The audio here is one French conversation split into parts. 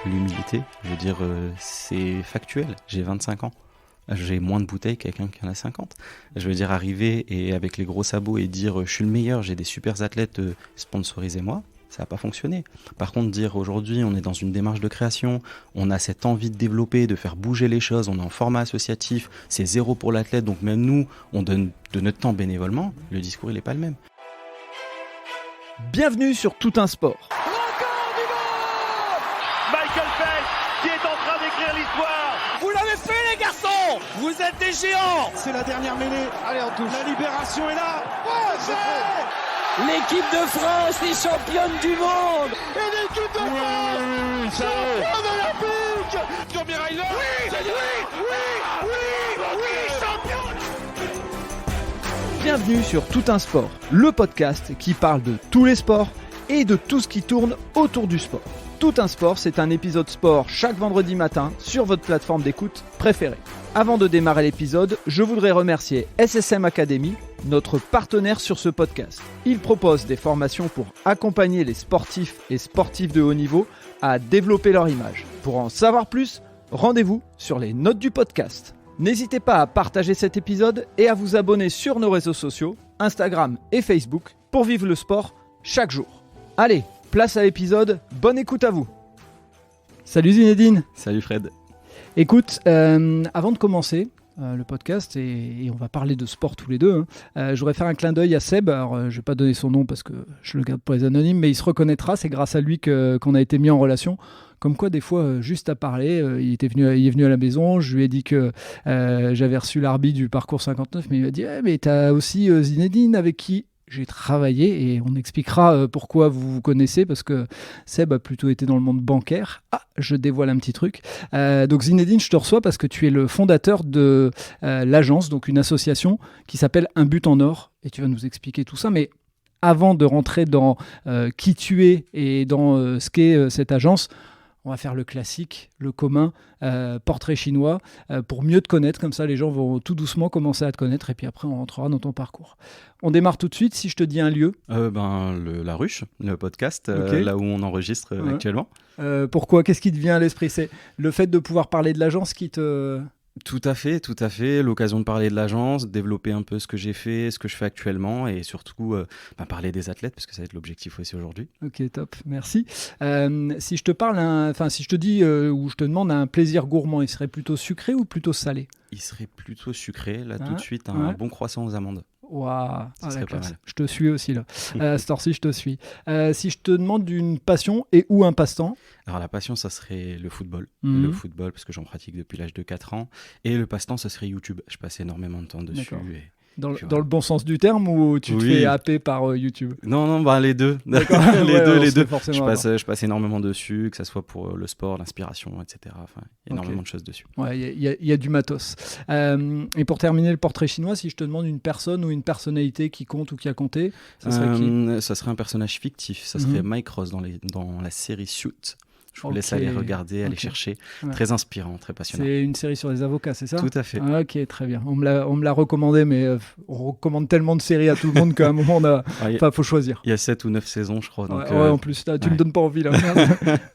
l'humilité. Je veux dire, c'est factuel. J'ai 25 ans. J'ai moins de bouteilles que quelqu'un qui en a 50. Je veux dire, arriver et avec les gros sabots et dire je suis le meilleur, j'ai des super athlètes, sponsorisez-moi, ça n'a pas fonctionné. Par contre, dire aujourd'hui on est dans une démarche de création, on a cette envie de développer, de faire bouger les choses, on est en format associatif, c'est zéro pour l'athlète, donc même nous, on donne de notre temps bénévolement, le discours il n'est pas le même. Bienvenue sur Tout un sport. Record du monde, Michael Phelps qui est en train d'écrire l'histoire. Vous l'avez fait les garçons. Vous êtes des géants. C'est la dernière mêlée. Allez, on touche. La libération est là. L'équipe de France est championne du monde. Et l'équipe de France championne olympique. Tommy Ryder. Oui, champion. Bienvenue sur Tout un sport, le podcast qui parle de tous les sports et de tout ce qui tourne autour du sport. Tout un sport, c'est un épisode sport chaque vendredi matin sur votre plateforme d'écoute préférée. Avant de démarrer l'épisode, je voudrais remercier SSM Academy, notre partenaire sur ce podcast. Il propose des formations pour accompagner les sportifs et sportifs de haut niveau à développer leur image. Pour en savoir plus, rendez-vous sur les notes du podcast. N'hésitez pas à partager cet épisode et à vous abonner sur nos réseaux sociaux, Instagram et Facebook, pour vivre le sport chaque jour. Allez, place à l'épisode, bonne écoute à vous. Salut Zinedine. Salut Fred. Écoute, avant de commencer le podcast, et on va parler de sport tous les deux, je voudrais faire un clin d'œil à Seb. Alors, je ne vais pas donner son nom parce que je le garde pour les anonymes, mais il se reconnaîtra, c'est grâce à lui qu'on a été mis en relation. Comme quoi, des fois, juste à parler, il est venu à la maison, je lui ai dit que j'avais reçu l'arbitre du parcours 59, mais il m'a dit mais tu as aussi Zinedine avec qui j'ai travaillé, et on expliquera pourquoi vous vous connaissez, parce que Seb a plutôt été dans le monde bancaire. Ah, je dévoile un petit truc. Donc Zinedine, je te reçois parce que tu es le fondateur de l'agence, donc une association qui s'appelle Un But en Or, et tu vas nous expliquer tout ça. Mais avant de rentrer dans qui tu es et dans ce qu'est cette agence, on va faire le classique, le commun, portrait chinois, pour mieux te connaître. Comme ça, les gens vont tout doucement commencer à te connaître, et puis après, on rentrera dans ton parcours. On démarre tout de suite. Si je te dis un lieu. La Ruche, le podcast, Okay. là où on enregistre actuellement. Pourquoi ? Qu'est-ce qui te vient à l'esprit ? C'est le fait de pouvoir parler de l'agence qui te... Tout à fait. L'occasion de parler de l'agence, développer un peu ce que j'ai fait, ce que je fais actuellement, et surtout parler des athlètes, parce que ça va être l'objectif aussi aujourd'hui. Ok, top, merci. Si je te parle, si je te dis ou je te demande un plaisir gourmand, il serait plutôt sucré ou plutôt salé ? Il serait plutôt sucré, là tout Ouais, de suite, ouais. Un bon croissant aux amandes. Waouh, Ça serait pas mal. Je te suis aussi là. À cette heure-ci, je te suis. Si je te demande une passion et ou un passe-temps ? Alors la passion, ça serait le football. Mhm. Le football, parce que j'en pratique depuis l'âge de 4 ans. Et le passe-temps, ça serait YouTube. Je passe énormément de temps dessus. D'accord. Et... Dans Puis le bon sens du terme, ou tu te Oui. fais happer par YouTube ? Non, les deux. D'accord. les Ouais, on deux. sait forcément Je passe énormément dessus, que ce soit pour le sport, l'inspiration, etc. Enfin, il y a énormément de choses dessus. Ouais, il y a du matos. Et pour terminer le portrait chinois, si je te demande une personne ou une personnalité qui compte ou qui a compté, ça serait qui ? Ça serait un personnage fictif. Ça serait Mike Ross dans la série Suits. Je vous laisse aller regarder, aller chercher. Ouais. Très inspirant, très passionnant. C'est une série sur les avocats, c'est ça ? Tout à fait. Ah, ok, très bien. On me l'a recommandé, mais on recommande tellement de séries à tout le monde qu'à un moment, faut choisir. Il y a 7 ou 9 saisons, je crois. Donc, En plus, là, tu me donnes pas envie. Là.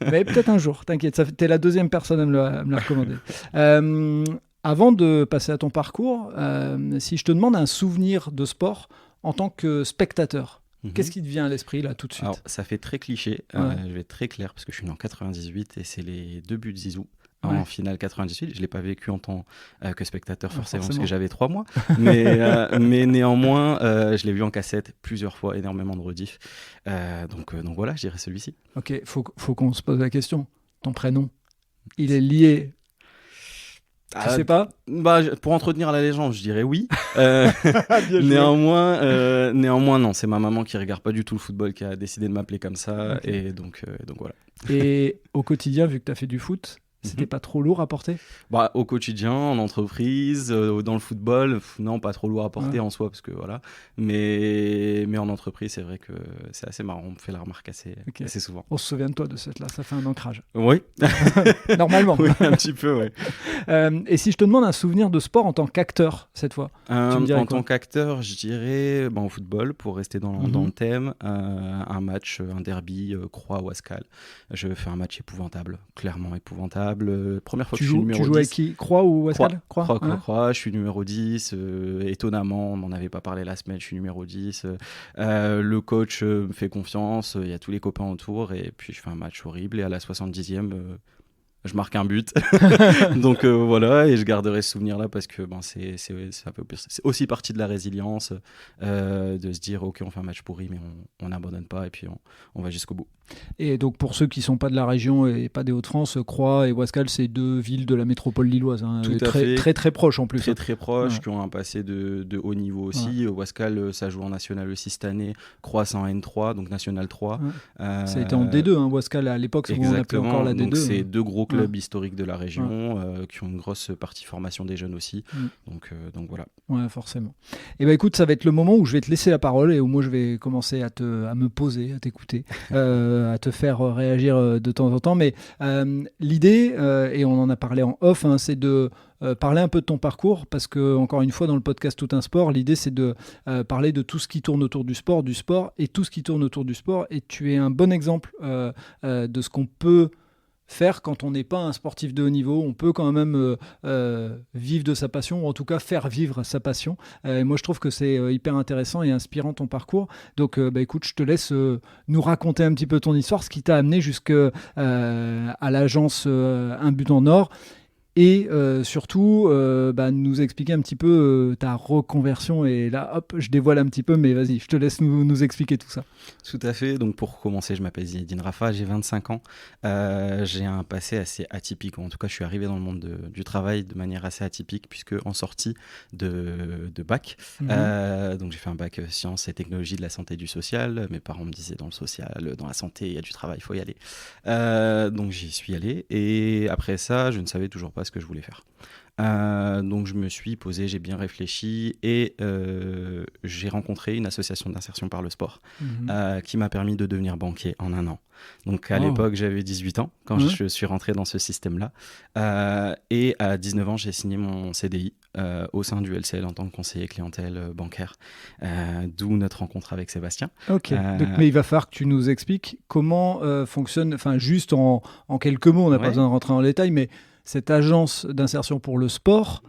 Mais peut-être un jour, t'inquiète. T'es la deuxième personne à me la recommander. Avant de passer à ton parcours, si je te demande un souvenir de sport en tant que spectateur, qu'est-ce qui te vient à l'esprit là tout de suite ? Alors, ça fait très cliché, Ouais. je vais être très clair parce que je suis né en 98 et c'est les 2 buts de Zizou Ouais. en finale 98. Je ne l'ai pas vécu en tant que spectateur forcément parce forcément. que j'avais 3 mois, mais néanmoins, je l'ai vu en cassette plusieurs fois, énormément de rediff. Donc voilà, je dirais celui-ci. Ok, faut qu'on se pose la question. Ton prénom, il est lié... Tu sais pas ? Pour entretenir la légende, je dirais oui. Bien joué. Néanmoins, non. C'est ma maman qui regarde pas du tout le football qui a décidé de m'appeler comme ça. Ok. Et donc voilà. Et au quotidien, vu que tu as fait du foot, C'était pas trop lourd à porter? Au quotidien, en entreprise, dans le football, non, pas trop lourd à porter en soi, parce que voilà. Mais en entreprise, c'est vrai que c'est assez marrant. On me fait la remarque assez souvent. On se souvient de toi de cette là, ça fait un ancrage. Oui. Normalement. Oui, un petit peu, oui. Et si je te demande un souvenir de sport en tant qu'acteur, cette fois, tu me dirais en quoi? tant qu'acteur, je dirais au football, pour rester dans le thème, un match, un derby, Croix-Wascal. Je fais un match épouvantable, clairement épouvantable. Première fois que je suis numéro 10. Tu joues avec qui? Croix ou Wascal? Croix, je suis numéro 10. Étonnamment, on m'en avait pas parlé la semaine, je suis numéro 10. Le coach me fait confiance, il y a tous les copains autour, et puis je fais un match horrible. Et à la 70e, je marque un but. Donc voilà, et je garderai ce souvenir-là parce que c'est un peu pire. C'est aussi partie de la résilience, de se dire ok, on fait un match pourri, mais on n'abandonne pas et puis on va jusqu'au bout. Et donc pour ceux qui ne sont pas de la région et pas des Hauts-de-France, Croix et Wascal, c'est 2 villes de la métropole lilloise, hein, Tout à fait. très très proches en plus. Très proches, qui ont un passé de haut niveau aussi. Wascal, ça joue en National aussi cette année. Croix, c'est en N3, donc National 3. Ça a été en D2, hein, Wascal à l'époque, c'est où on appelait encore la D2. Donc c'est 2 gros clubs historiques de la région, qui ont une grosse partie formation des jeunes aussi. Donc voilà. Ouais, forcément. Et écoute, ça va être le moment où je vais te laisser la parole et où moi je vais commencer à me poser, à t'écouter, à te faire réagir de temps en temps. Mais l'idée, et on en a parlé en off, hein, c'est de parler un peu de ton parcours, parce que encore une fois dans le podcast Tout un sport, l'idée c'est de parler de tout ce qui tourne autour du sport et tout ce qui tourne autour du sport. Et tu es un bon exemple de ce qu'on peut faire quand on n'est pas un sportif de haut niveau. On peut quand même vivre de sa passion, ou en tout cas faire vivre sa passion. Et moi je trouve que c'est hyper intéressant et inspirant ton parcours. Donc écoute, je te laisse nous raconter un petit peu ton histoire, ce qui t'a amené jusqu'à l'agence Un But en Or. Et surtout, nous expliquer un petit peu ta reconversion. Et là, hop, je dévoile un petit peu, mais vas-y, je te laisse nous expliquer tout ça. Tout à fait. Donc pour commencer, je m'appelle Zinedine Rafa, j'ai 25 ans. J'ai un passé assez atypique. En tout cas, je suis arrivé dans le monde du travail de manière assez atypique, puisque en sortie de bac, donc j'ai fait un bac sciences et technologies de la santé et du social. Mes parents me disaient dans le social, dans la santé, il y a du travail, il faut y aller. Donc j'y suis allé. Et après ça, je ne savais toujours pas ce que je voulais faire. Donc je me suis posé, j'ai bien réfléchi et j'ai rencontré une association d'insertion par le sport qui m'a permis de devenir banquier en 1 an. Donc à l'époque j'avais 18 ans quand je suis rentré dans ce système-là, et à 19 ans j'ai signé mon CDI au sein du LCL en tant que conseiller clientèle bancaire, d'où notre rencontre avec Sébastien. Ok, donc, mais il va falloir que tu nous expliques comment fonctionne, enfin juste en quelques mots, on n'a pas besoin de rentrer en détail, mais cette agence d'insertion pour le sport,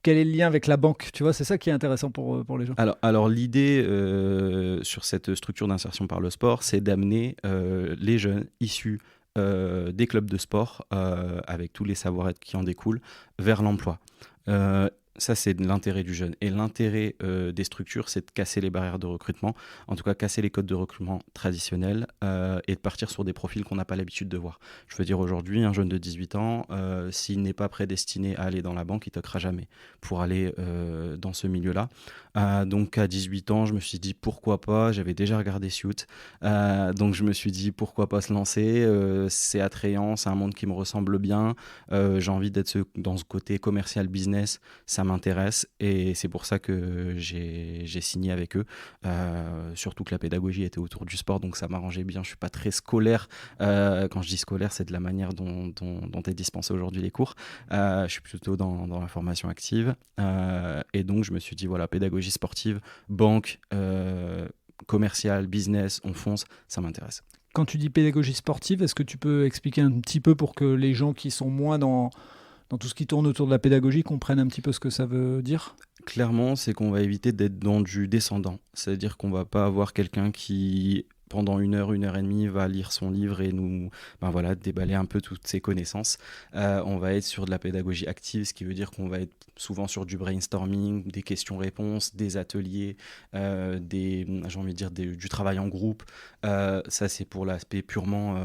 quel est le lien avec la banque? Tu vois, c'est ça qui est intéressant pour les gens. Alors l'idée sur cette structure d'insertion par le sport, c'est d'amener les jeunes issus des clubs de sport, avec tous les savoir-être qui en découlent, vers l'emploi. Ça, c'est l'intérêt du jeune. Et l'intérêt des structures, c'est de casser les barrières de recrutement, en tout cas casser les codes de recrutement traditionnels, et de partir sur des profils qu'on n'a pas l'habitude de voir. Je veux dire, aujourd'hui, un jeune de 18 ans, s'il n'est pas prédestiné à aller dans la banque, il ne toquera jamais pour aller dans ce milieu-là. Donc à 18 ans, je me suis dit pourquoi pas, j'avais déjà regardé Suit, donc je me suis dit pourquoi pas se lancer, c'est attrayant, c'est un monde qui me ressemble bien, j'ai envie d'être dans ce côté commercial business, ça m'intéresse et c'est pour ça que j'ai signé avec eux, surtout que la pédagogie était autour du sport, donc ça m'arrangeait bien. Je suis pas très scolaire, quand je dis scolaire, c'est de la manière dont est dispensé aujourd'hui les cours, je suis plutôt dans la formation active, et donc je me suis dit voilà, pédagogie sportive, banque, commercial, business, on fonce, ça m'intéresse. Quand tu dis pédagogie sportive, est-ce que tu peux expliquer un petit peu pour que les gens qui sont moins dans tout ce qui tourne autour de la pédagogie comprennent un petit peu ce que ça veut dire? Clairement, c'est qu'on va éviter d'être dans du descendant. C'est-à-dire qu'on va pas avoir quelqu'un qui, pendant 1 heure, 1 heure et demie, va lire son livre et nous déballer un peu toutes ses connaissances. On va être sur de la pédagogie active, ce qui veut dire qu'on va être souvent sur du brainstorming, des questions-réponses, des ateliers, du travail en groupe. Ça, c'est pour l'aspect purement,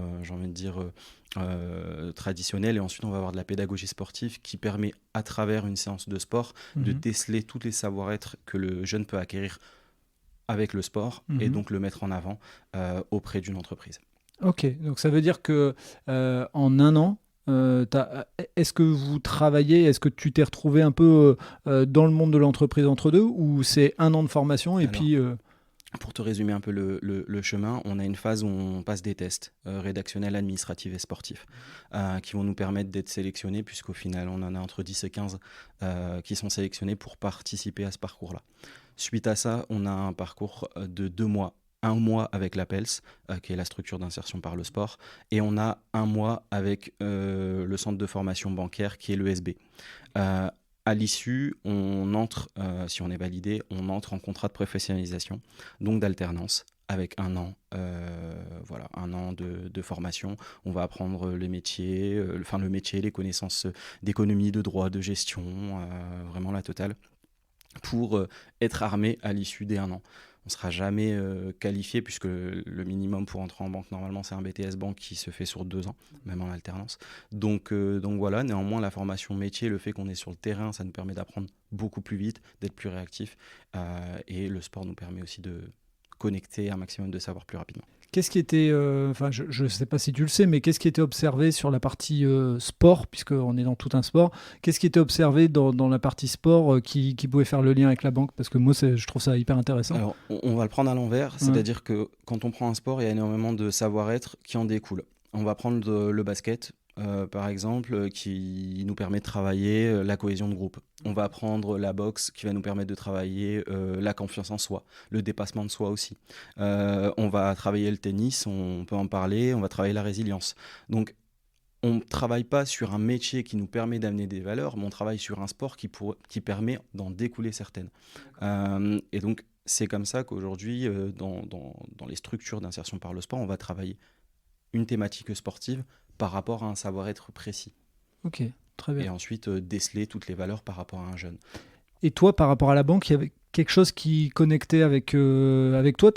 traditionnel, et ensuite on va avoir de la pédagogie sportive qui permet à travers une séance de sport de déceler tous les savoir-être que le jeune peut acquérir avec le sport et donc le mettre en avant auprès d'une entreprise. Ok, donc ça veut dire que en 1 an, Est-ce que vous travaillez, est-ce que tu t'es retrouvé un peu dans le monde de l'entreprise entre deux, ou c'est 1 an de formation et Alors, puis... Pour te résumer un peu le chemin, on a une phase où on passe des tests rédactionnels, administratifs et sportifs qui vont nous permettre d'être sélectionnés, puisqu'au final, on en a entre 10 et 15 qui sont sélectionnés pour participer à ce parcours-là. Suite à ça, on a un parcours de 2 mois. 1 mois avec la PELS, qui est la structure d'insertion par le sport, et on a 1 mois avec le centre de formation bancaire, qui est l'ESB. À l'issue, on entre, si on est validé, on entre en contrat de professionnalisation, donc d'alternance, avec 1 an, 1 an de formation. On va apprendre les métiers, le métier, les connaissances d'économie, de droit, de gestion, vraiment la totale, pour être armé à l'issue des 1 an. On ne sera jamais qualifié, puisque le minimum pour entrer en banque, normalement, c'est un BTS banque qui se fait sur 2 ans, même en alternance. Donc voilà, néanmoins, la formation métier, le fait qu'on est sur le terrain, ça nous permet d'apprendre beaucoup plus vite, d'être plus réactif. Et le sport nous permet aussi de connecter un maximum de savoir plus rapidement. Qu'est-ce qui était, je ne sais pas si tu le sais, mais qu'est-ce qui était observé sur la partie sport, puisqu'on est dans tout un sport, qu'est-ce qui était observé dans la partie sport qui pouvait faire le lien avec la banque? Parce que moi, je trouve ça hyper intéressant. Alors, on va le prendre à l'envers, c'est-à-dire que quand on prend un sport, il y a énormément de savoir-être qui en découle. On va prendre le basket, par exemple, qui nous permet de travailler la cohésion de groupe. On va prendre la boxe qui va nous permettre de travailler la confiance en soi, le dépassement de soi aussi. On va travailler le tennis, on peut en parler, on va travailler la résilience. Donc, on ne travaille pas sur un métier qui nous permet d'amener des valeurs, mais on travaille sur un sport qui permet d'en découler certaines. Et donc, c'est comme ça qu'aujourd'hui, dans les structures d'insertion par le sport, on va travailler une thématique sportive par rapport à un savoir-être précis. Ok, très bien. Et ensuite, déceler toutes les valeurs par rapport à un jeune. Et toi, par rapport à la banque, il y avait quelque chose qui connectait avec toi.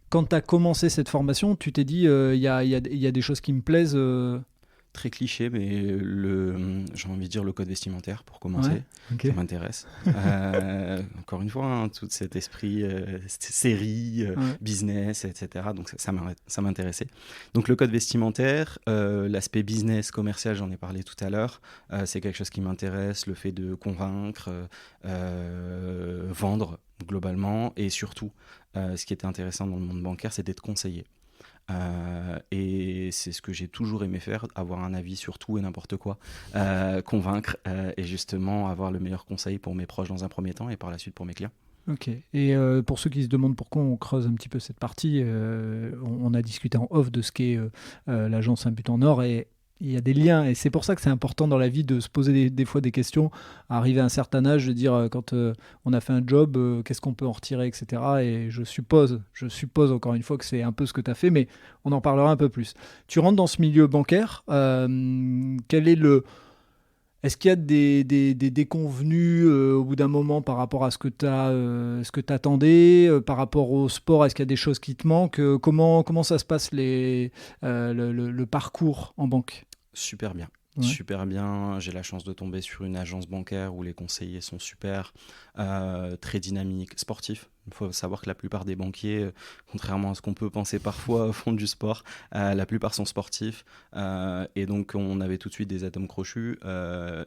Quand tu as commencé cette formation, tu t'es dit, il y a des choses qui me plaisent. Très cliché, mais j'ai envie de dire le code vestimentaire pour commencer. Ouais, okay. Ça m'intéresse. Encore une fois, tout cet esprit série, business, etc. Donc ça m'intéressait. Donc le code vestimentaire, l'aspect business, commercial, j'en ai parlé tout à l'heure. C'est quelque chose qui m'intéresse, le fait de convaincre, vendre globalement. Et surtout, ce qui était intéressant dans le monde bancaire, c'est d'être conseillé. Et c'est ce que j'ai toujours aimé faire, avoir un avis sur tout et n'importe quoi, convaincre et justement avoir le meilleur conseil pour mes proches dans un premier temps et par la suite pour mes clients. Ok, et pour ceux qui se demandent pourquoi on creuse un petit peu cette partie, on a discuté en off de ce qu'est l'agence Un But en Or, et il y a des liens, et c'est pour ça que c'est important dans la vie de se poser des fois des questions, arriver à un certain âge, de dire quand on a fait un job, qu'est-ce qu'on peut en retirer, etc. Et je suppose encore une fois que c'est un peu ce que tu as fait, mais on en parlera un peu plus. Tu rentres dans ce milieu bancaire, est-ce qu'il y a des déconvenus au bout d'un moment par rapport à ce que tu attendais, par rapport au sport? Est-ce qu'il y a des choses qui te manquent? Comment ça se passe le parcours en banque? Super bien. Ouais. Super bien, j'ai la chance de tomber sur une agence bancaire où les conseillers sont super, très dynamiques, sportifs. Il faut savoir que la plupart des banquiers, contrairement à ce qu'on peut penser parfois, font du sport. La plupart sont sportifs. Et donc, on avait tout de suite des atomes crochus.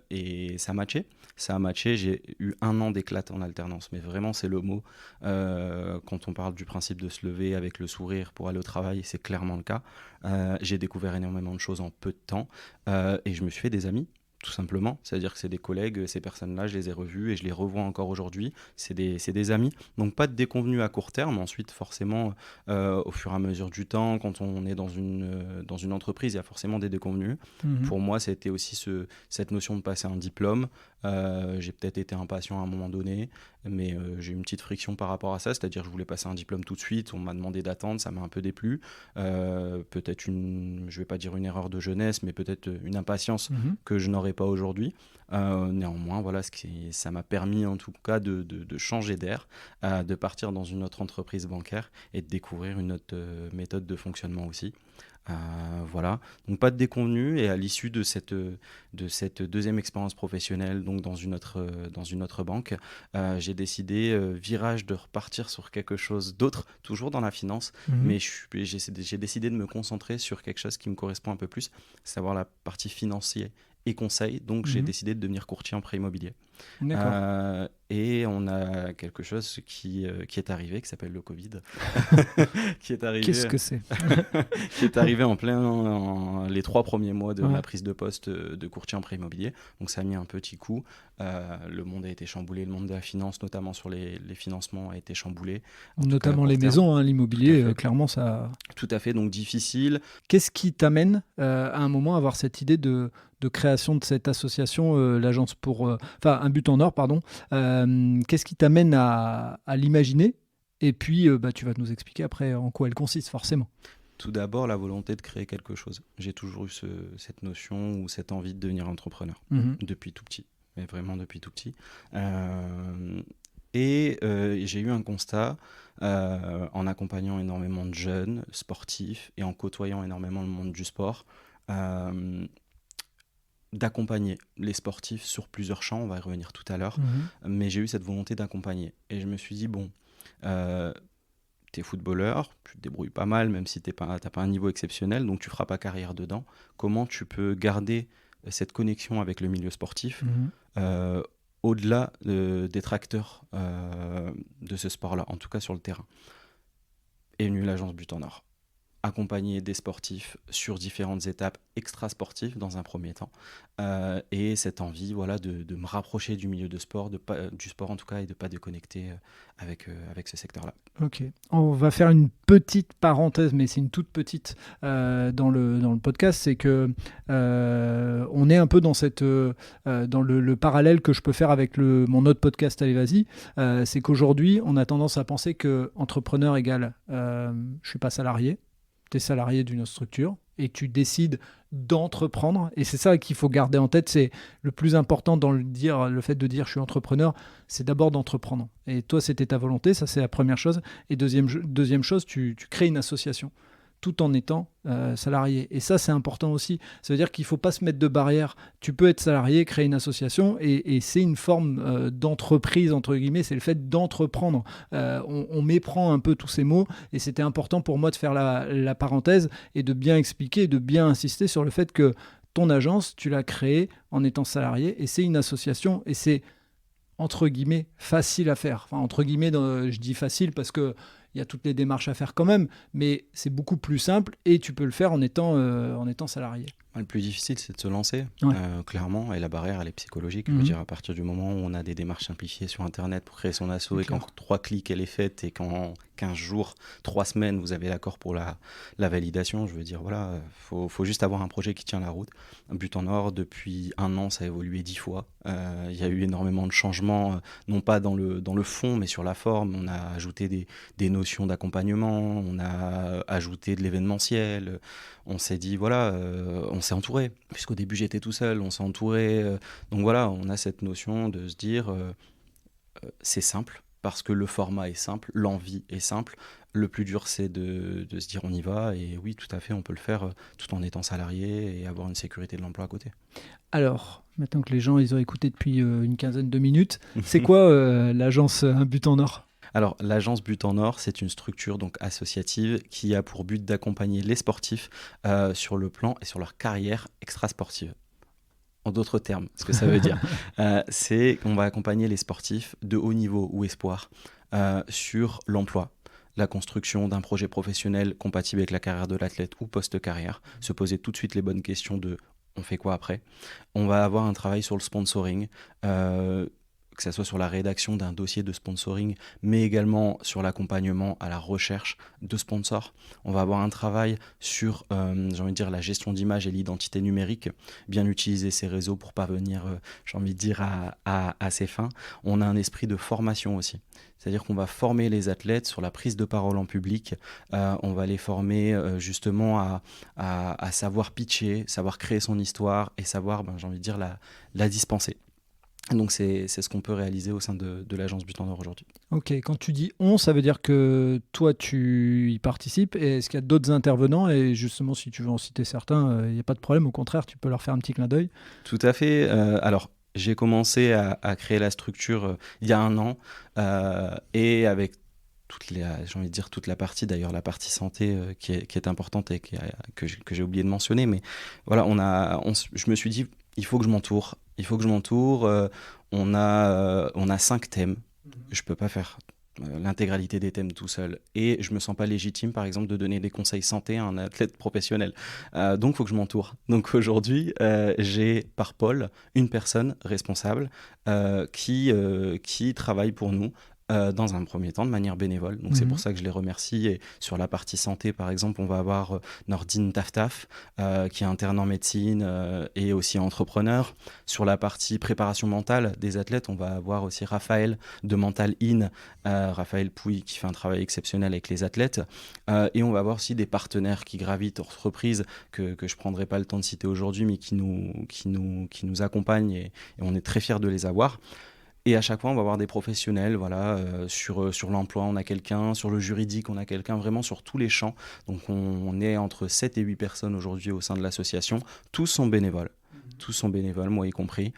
Et ça matchait. Ça a matché. J'ai eu 1 an d'éclate en alternance. Mais vraiment, c'est le mot. Quand on parle du principe de se lever avec le sourire pour aller au travail, c'est clairement le cas. J'ai découvert énormément de choses en peu de temps. Et je me suis fait des amis. Tout simplement, c'est-à-dire que c'est des collègues, ces personnes-là, je les ai revues et je les revois encore aujourd'hui, c'est des amis, donc pas de déconvenus à court terme. Ensuite, forcément, au fur et à mesure du temps, quand on est dans une entreprise, il y a forcément des déconvenus. Pour moi, c'était aussi cette notion de passer un diplôme. J'ai peut-être été impatient à un moment donné, mais j'ai eu une petite friction par rapport à ça, c'est-à-dire que je voulais passer un diplôme tout de suite, on m'a demandé d'attendre, ça m'a un peu déplu. Peut-être je vais pas dire une erreur de jeunesse, mais peut-être une impatience que je n'aurais ferai pas aujourd'hui. Néanmoins, voilà, ça m'a permis en tout cas de changer d'air, de partir dans une autre entreprise bancaire et de découvrir une autre méthode de fonctionnement aussi. Voilà, donc pas de déconvenue, et à l'issue de cette deuxième expérience professionnelle, donc dans une autre banque, j'ai décidé, virage, de repartir sur quelque chose d'autre, toujours dans la finance, mais j'ai décidé de me concentrer sur quelque chose qui me correspond un peu plus, savoir la partie financière et conseil, donc j'ai décidé de devenir courtier en prêt immobilier. Et on a quelque chose qui est arrivé, qui s'appelle le Covid. Qui est arrivé, Qu'est-ce que c'est? Qui est arrivé en plein les 3 premiers mois de ma prise de poste de courtier en prêt immobilier. Donc ça a mis un petit coup. Le monde a été chamboulé, le monde de la finance, notamment sur les financements, a été chamboulé. Notamment les maisons, l'immobilier, clairement ça... Tout à fait, donc difficile. Qu'est-ce qui t'amène à un moment à avoir cette idée de création de cette association, l'agence pour... un but en or, pardon. Qu'est-ce qui t'amène à l'imaginer? Et puis, tu vas nous expliquer après en quoi elle consiste, forcément. Tout d'abord, la volonté de créer quelque chose. J'ai toujours eu cette notion ou cette envie de devenir entrepreneur depuis tout petit, mais vraiment depuis tout petit. Et j'ai eu un constat en accompagnant énormément de jeunes sportifs et en côtoyant énormément le monde du sport, d'accompagner les sportifs sur plusieurs champs, on va y revenir tout à l'heure, mais j'ai eu cette volonté d'accompagner. Et je me suis dit, t'es footballeur, tu te débrouilles pas mal, même si t'as pas un niveau exceptionnel, donc tu feras pas carrière dedans. Comment tu peux garder cette connexion avec le milieu sportif au-delà des acteurs de ce sport-là, en tout cas sur le terrain? Est venue l'agence But en Or. Accompagner des sportifs sur différentes étapes extra-sportives dans un premier temps, et cette envie de me rapprocher du milieu du sport en tout cas, et de ne pas déconnecter avec ce secteur-là. Ok, on va faire une petite parenthèse, mais c'est une toute petite dans le podcast, c'est que on est un peu dans dans le parallèle que je peux faire avec mon autre podcast, allez vas-y, c'est qu'aujourd'hui on a tendance à penser que entrepreneur égale je suis pas salarié. Tu es salarié d'une autre structure et tu décides d'entreprendre. Et c'est ça qu'il faut garder en tête. C'est le plus important dans le fait de dire je suis entrepreneur, c'est d'abord d'entreprendre. Et toi, c'était ta volonté, ça c'est la première chose. Et deuxième chose, tu crées une association tout en étant salarié. Et ça, c'est important aussi. Ça veut dire qu'il ne faut pas se mettre de barrière. Tu peux être salarié, créer une association, et c'est une forme d'entreprise, entre guillemets, c'est le fait d'entreprendre. On méprend un peu tous ces mots, et c'était important pour moi de faire la parenthèse et de bien expliquer, de bien insister sur le fait que ton agence, tu l'as créée en étant salarié, et c'est une association, et c'est, entre guillemets, facile à faire. Enfin, entre guillemets, je dis facile parce que il y a toutes les démarches à faire quand même, mais c'est beaucoup plus simple et tu peux le faire en étant salarié. Le plus difficile, c'est de se lancer, clairement, et la barrière, elle est psychologique. Je veux dire, à partir du moment où on a des démarches simplifiées sur Internet pour créer son asso, et qu'en 3 clics, elle est faite, et qu'en 15 jours, 3 semaines, vous avez l'accord pour la validation, je veux dire, voilà, faut juste avoir un projet qui tient la route. Un But en Or, depuis 1 an, ça a évolué 10 fois. Il y a eu énormément de changements, non pas dans le fond, mais sur la forme. On a ajouté des notions d'accompagnement, on a ajouté de l'événementiel, on s'est dit, voilà, on s'est entouré, puisqu'au début j'étais tout seul, on s'est entouré, donc voilà, on a cette notion de se dire c'est simple, parce que le format est simple, l'envie est simple, le plus dur c'est de se dire on y va, et oui, tout à fait, on peut le faire tout en étant salarié et avoir une sécurité de l'emploi à côté. Alors, maintenant que les gens ils ont écouté depuis une quinzaine de minutes, c'est quoi l'agence Un But en Or ? Alors, l'agence But en Or, c'est une structure donc associative qui a pour but d'accompagner les sportifs sur le plan et sur leur carrière extra-sportive. En d'autres termes, ce que ça veut dire, c'est qu'on va accompagner les sportifs de haut niveau ou espoir sur l'emploi, la construction d'un projet professionnel compatible avec la carrière de l'athlète ou post-carrière, se poser tout de suite les bonnes questions de on fait quoi après. On va avoir un travail sur le sponsoring, que ce soit sur la rédaction d'un dossier de sponsoring, mais également sur l'accompagnement à la recherche de sponsors. On va avoir un travail sur, j'ai envie de dire, la gestion d'image et l'identité numérique, bien utiliser ces réseaux pour parvenir, j'ai envie de dire, à ses fins. On a un esprit de formation aussi. C'est-à-dire qu'on va former les athlètes sur la prise de parole en public, on va les former justement à savoir pitcher, savoir créer son histoire et savoir, j'ai envie de dire, la dispenser. Donc c'est ce qu'on peut réaliser au sein de l'agence But en Or aujourd'hui. Ok, quand tu dis on, ça veut dire que toi tu y participes, et est-ce qu'il y a d'autres intervenants? Et justement, si tu veux en citer certains, il n'y a pas de problème, au contraire, tu peux leur faire un petit clin d'œil. Tout à fait. Alors, j'ai commencé à créer la structure il y a 1 an et avec j'ai envie de dire toute la partie, d'ailleurs la partie santé qui est importante et que j'ai oublié de mentionner, mais voilà, je me suis dit, il faut que je m'entoure. On a 5 thèmes. Je peux pas faire l'intégralité des thèmes tout seul. Et je me sens pas légitime, par exemple, de donner des conseils santé à un athlète professionnel. Donc, il faut que je m'entoure. Donc, aujourd'hui, j'ai par pôle une personne responsable qui travaille pour nous dans un premier temps de manière bénévole. Donc c'est pour ça que je les remercie. Et sur la partie santé, par exemple, on va avoir Nordine Taftaf, qui est interne en médecine et aussi entrepreneur. Sur la partie préparation mentale des athlètes, on va avoir aussi Raphaël de Mental In, Raphaël Pouy, qui fait un travail exceptionnel avec les athlètes. Et on va avoir aussi des partenaires qui gravitent hors entreprise, que je ne prendrai pas le temps de citer aujourd'hui, mais qui nous accompagnent et on est très fiers de les avoir. Et à chaque fois, on va avoir des professionnels, voilà, sur l'emploi, on a quelqu'un, sur le juridique, on a quelqu'un, vraiment sur tous les champs. Donc on est entre 7 et 8 personnes aujourd'hui au sein de l'association. Tous sont bénévoles, moi y compris.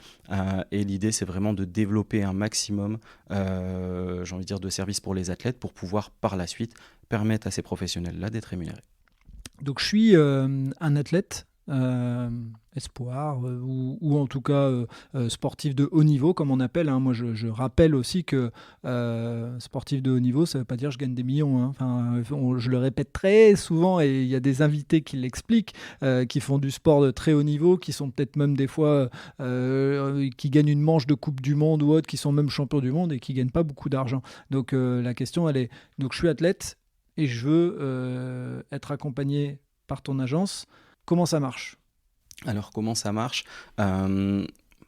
Et l'idée, c'est vraiment de développer un maximum, j'ai envie de dire, de services pour les athlètes pour pouvoir, par la suite, permettre à ces professionnels-là d'être rémunérés. Donc je suis un athlète espoir ou en tout cas sportif de haut niveau comme on appelle, hein. Moi je rappelle aussi que sportif de haut niveau, ça veut pas dire je gagne des millions, hein. Enfin, je le répète très souvent et il y a des invités qui l'expliquent, qui font du sport de très haut niveau, qui sont peut-être même des fois qui gagnent une manche de Coupe du Monde ou autre, qui sont même champions du monde et qui gagnent pas beaucoup d'argent. Donc la question elle est, donc je suis athlète et je veux être accompagné par ton agence. Comment ça marche ? Alors, comment ça marche ?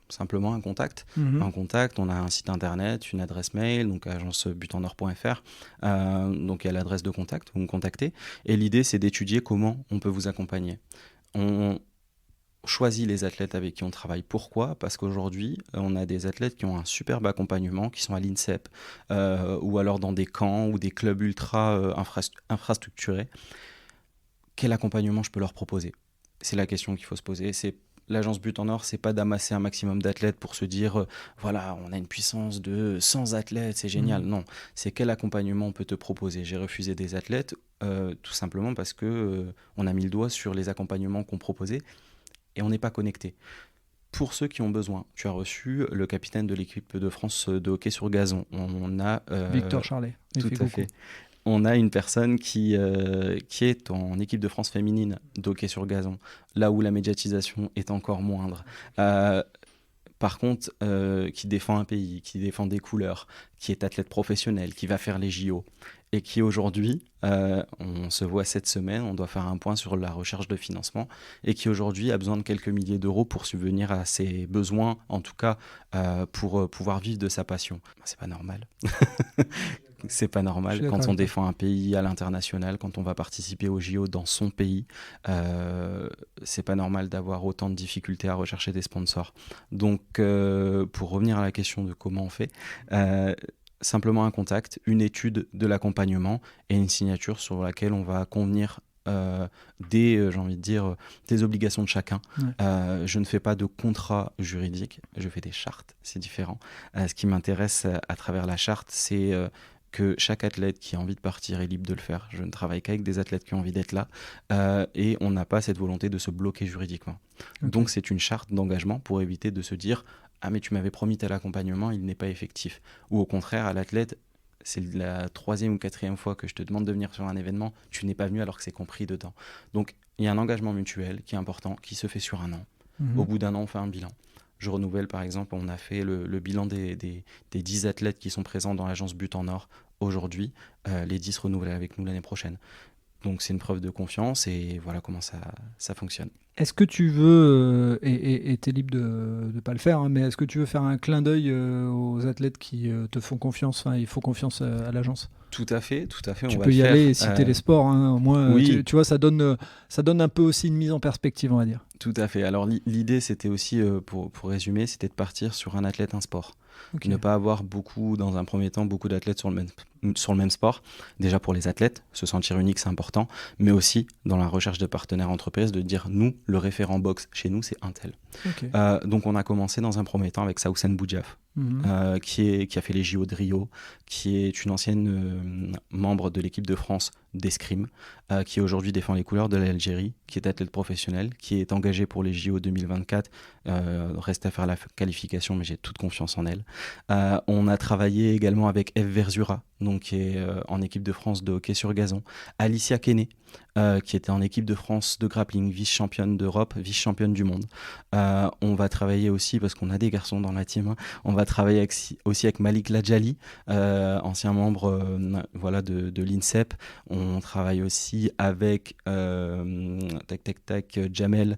Simplement un contact. Un contact, on a un site internet, une adresse mail, donc agencebutenor.fr. Donc, il y a l'adresse de contact, vous me contactez. Et l'idée, c'est d'étudier comment on peut vous accompagner. On choisit les athlètes avec qui on travaille. Pourquoi ? Parce qu'aujourd'hui, on a des athlètes qui ont un superbe accompagnement, qui sont à l'INSEP, ou alors dans des camps ou des clubs ultra infrastructurés. Quel accompagnement je peux leur proposer ? C'est la question qu'il faut se poser. L'agence But en Or, c'est pas d'amasser un maximum d'athlètes pour se dire voilà, on a une puissance de 100 athlètes, c'est génial. Non, c'est quel accompagnement on peut te proposer. J'ai refusé des athlètes tout simplement parce que on a mis le doigt sur les accompagnements qu'on proposait et on n'est pas connecté. Pour ceux qui ont besoin, tu as reçu le capitaine de l'équipe de France de hockey sur gazon. On a Victor Charlet. Tout à fait. On a une personne qui est en équipe de France féminine d'hockey sur gazon, là où la médiatisation est encore moindre. Par contre, qui défend un pays, qui défend des couleurs, qui est athlète professionnel, qui va faire les JO, et qui aujourd'hui, on se voit cette semaine, on doit faire un point sur la recherche de financement, et qui aujourd'hui a besoin de quelques milliers d'euros pour subvenir à ses besoins, en tout cas pour pouvoir vivre de sa passion. C'est pas normal. C'est pas normal quand on défend un pays à l'international, quand on va participer aux JO dans son pays. C'est pas normal d'avoir autant de difficultés à rechercher des sponsors. Donc, pour revenir à la question de comment on fait, simplement un contact, une étude de l'accompagnement et une signature sur laquelle on va convenir j'ai envie de dire, des obligations de chacun. Ouais. Je ne fais pas de contrat juridique, je fais des chartes, c'est différent. Ce qui m'intéresse à travers la charte, c'est que chaque athlète qui a envie de partir est libre de le faire. Je ne travaille qu'avec des athlètes qui ont envie d'être là et on n'a pas cette volonté de se bloquer juridiquement. Okay. Donc c'est une charte d'engagement pour éviter de se dire « Ah mais tu m'avais promis tel accompagnement, il n'est pas effectif ». Ou au contraire, à l'athlète, c'est la 3e ou 4e fois que je te demande de venir sur un événement, tu n'es pas venu alors que c'est compris dedans. Donc il y a un engagement mutuel qui est important, qui se fait sur 1 an. Au bout d'1 an, on fait un bilan. Je renouvelle, par exemple, on a fait le bilan des 10 athlètes qui sont présents dans l'agence But en Or aujourd'hui. Les 10 renouvellent avec nous l'année prochaine. Donc c'est une preuve de confiance et voilà comment ça fonctionne. Est-ce que tu veux, et tu es libre de ne pas le faire, hein, mais est-ce que tu veux faire un clin d'œil aux athlètes qui te font confiance, enfin, ils font confiance à l'agence? Tout à fait, on Tu va peux le y faire. aller et citer les sports, hein, au moins, oui. tu vois, ça donne un peu aussi une mise en perspective, on va dire. Tout à fait. Alors l'idée, c'était aussi, pour résumer, c'était de partir sur un athlète, un sport. Okay. Ne pas avoir dans un premier temps, beaucoup d'athlètes sur le même sport. Déjà pour les athlètes, se sentir unique, c'est important, mais aussi dans la recherche de partenaires entreprises, de dire nous, le référent boxe chez nous, c'est un tel. Okay. Donc on a commencé dans un premier temps avec Saoussen Boudjaf, qui a fait les JO de Rio, qui est une ancienne membre de l'équipe de France d'escrime, qui aujourd'hui défend les couleurs de l'Algérie, qui est athlète professionnel, qui est engagée pour les JO 2024. Reste à faire la qualification, mais j'ai toute confiance en elle. On a travaillé également avec Eve Verzura, donc qui est en équipe de France de hockey sur gazon. Alicia Kenney, qui était en équipe de France de grappling, vice-championne d'Europe, vice-championne du monde. On va travailler aussi, parce qu'on a des garçons dans la team, on va travailler aussi avec Malik Ladjali, ancien membre de l'INSEP. On travaille aussi avec Jamel,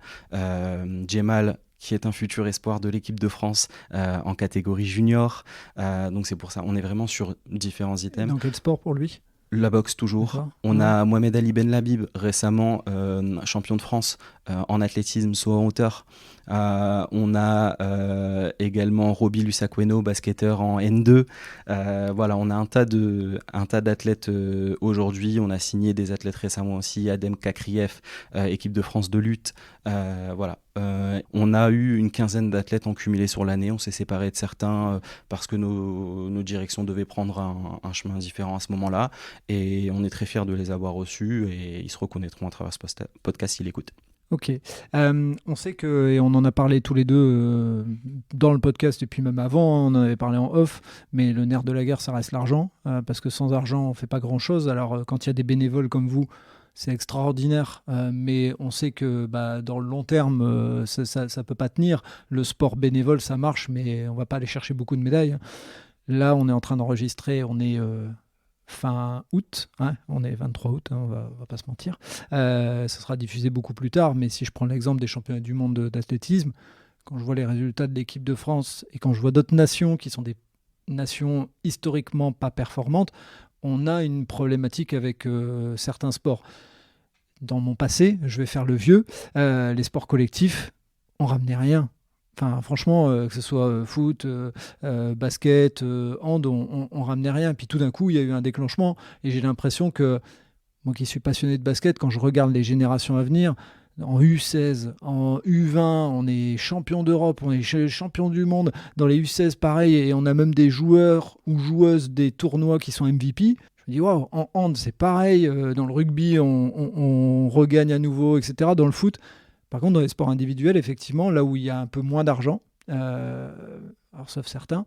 Jemal, qui est un futur espoir de l'équipe de France en catégorie junior. Donc c'est pour ça, on est vraiment sur différents items. Dans quel sport pour lui ? La boxe toujours. D'accord. On a Mohamed Ali Ben Labib, récemment champion de France en athlétisme saut en hauteur. On a également Roby Lusakweno, basketteur en N2. Voilà, on a un tas d'athlètes aujourd'hui. On a signé des athlètes récemment aussi, Adem Kakriev, équipe de France de lutte. Voilà. On a eu une quinzaine d'athlètes en cumulé sur l'année. On s'est séparé de certains parce que nos directions devaient prendre un chemin différent à ce moment-là. Et on est très fiers de les avoir reçus et ils se reconnaîtront à travers ce podcast s'ils l'écoutent. Ok. On sait que, et on en a parlé tous les deux dans le podcast et puis même avant, on en avait parlé en off, mais le nerf de la guerre, ça reste l'argent, parce que sans argent, on ne fait pas grand-chose. Alors, quand il y a des bénévoles comme vous, c'est extraordinaire, mais on sait que dans le long terme, ça ne peut pas tenir. Le sport bénévole, ça marche, mais on ne va pas aller chercher beaucoup de médailles. Là, on est en train d'enregistrer, on est... fin août, on est 23 août, on va pas se mentir. Ça sera diffusé beaucoup plus tard, mais si je prends l'exemple des championnats du monde d'athlétisme, quand je vois les résultats de l'équipe de France et quand je vois d'autres nations qui sont des nations historiquement pas performantes, on a une problématique avec certains sports. Dans mon passé, je vais faire le vieux, les sports collectifs, on ramenait rien. Enfin, franchement, que ce soit foot, basket, hand, on ramenait rien. Puis tout d'un coup, il y a eu un déclenchement. Et j'ai l'impression que, moi qui suis passionné de basket, quand je regarde les générations à venir, en U16, en U20, on est champion d'Europe, on est champion du monde. Dans les U16, pareil. Et on a même des joueurs ou joueuses des tournois qui sont MVP. Je me dis, waouh, en hand, c'est pareil. Dans le rugby, on regagne à nouveau, etc. Dans le foot... Par contre, dans les sports individuels, effectivement, là où il y a un peu moins d'argent, alors sauf certains,